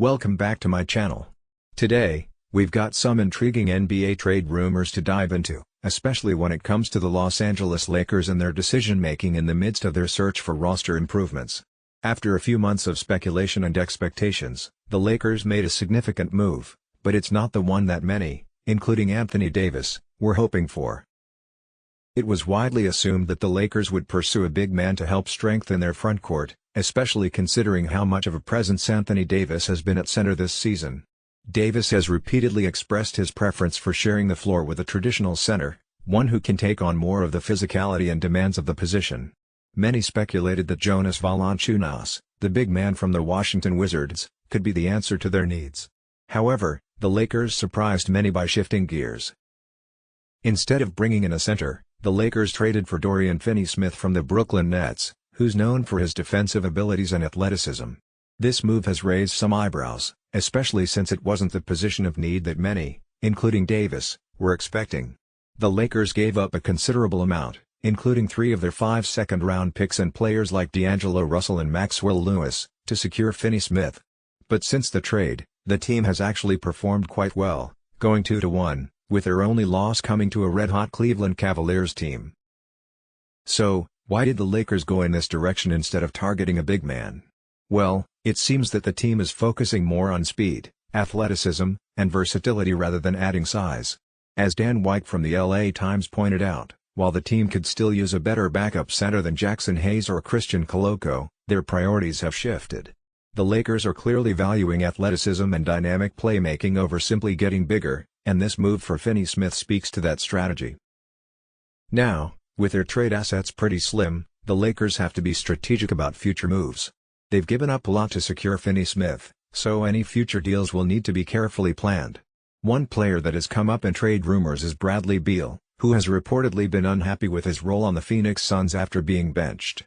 Welcome back to my channel. Today, we've got some intriguing NBA trade rumors to dive into, especially when it comes to the Los Angeles Lakers and their decision-making in the midst of their search for roster improvements. After a few months of speculation and expectations, the Lakers made a significant move, but it's not the one that many, including Anthony Davis, were hoping for. It was widely assumed that the Lakers would pursue a big man to help strengthen their frontcourt, especially considering how much of a presence Anthony Davis has been at center this season. Davis has repeatedly expressed his preference for sharing the floor with a traditional center, one who can take on more of the physicality and demands of the position. Many speculated that Jonas Valanciunas, the big man from the Washington Wizards, could be the answer to their needs. However, the Lakers surprised many by shifting gears. Instead of bringing in a center, the Lakers traded for Dorian Finney-Smith from the Brooklyn Nets, who's known for his defensive abilities and athleticism. This move has raised some eyebrows, especially since it wasn't the position of need that many, including Davis, were expecting. The Lakers gave up a considerable amount, including 3 of their 5 second-round picks and players like D'Angelo Russell and Maxwell Lewis, to secure Finney-Smith. But since the trade, the team has actually performed quite well, going 2-1, with their only loss coming to a red-hot Cleveland Cavaliers team. So, why did the Lakers go in this direction instead of targeting a big man? Well, it seems that the team is focusing more on speed, athleticism, and versatility rather than adding size. As Dan White from the LA Times pointed out, while the team could still use a better backup center than Jackson Hayes or Christian Koloko, their priorities have shifted. The Lakers are clearly valuing athleticism and dynamic playmaking over simply getting bigger, and this move for Finney-Smith speaks to that strategy. Now, with their trade assets pretty slim, the Lakers have to be strategic about future moves. They've given up a lot to secure Finney-Smith, so any future deals will need to be carefully planned. One player that has come up in trade rumors is Bradley Beal, who has reportedly been unhappy with his role on the Phoenix Suns after being benched.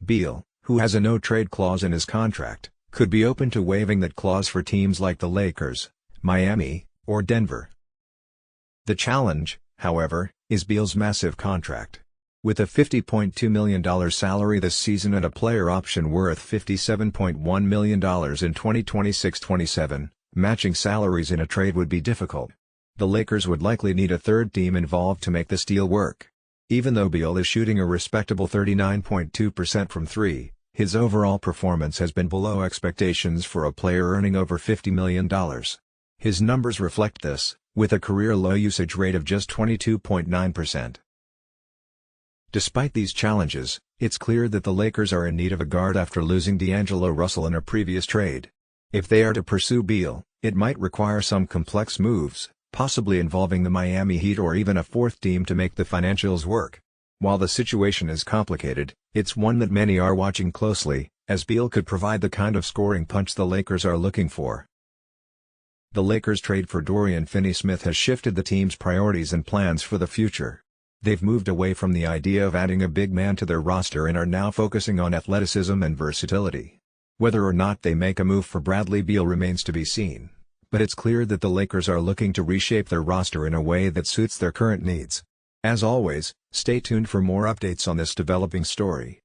Beal, who has a no-trade clause in his contract, could be open to waiving that clause for teams like the Lakers, Miami, or Denver. The challenge, however, is Beal's massive contract. With a $50.2 million salary this season and a player option worth $57.1 million in 2026-27, matching salaries in a trade would be difficult. The Lakers would likely need a third team involved to make this deal work. Even though Beal is shooting a respectable 39.2% from 3, his overall performance has been below expectations for a player earning over $50 million. His numbers reflect this, with a career-low usage rate of just 22.9%. Despite these challenges, it's clear that the Lakers are in need of a guard after losing D'Angelo Russell in a previous trade. If they are to pursue Beal, it might require some complex moves, possibly involving the Miami Heat or even a fourth team to make the financials work. While the situation is complicated, it's one that many are watching closely, as Beal could provide the kind of scoring punch the Lakers are looking for. The Lakers' trade for Dorian Finney-Smith has shifted the team's priorities and plans for the future. They've moved away from the idea of adding a big man to their roster and are now focusing on athleticism and versatility. Whether or not they make a move for Bradley Beal remains to be seen, but it's clear that the Lakers are looking to reshape their roster in a way that suits their current needs. As always, stay tuned for more updates on this developing story.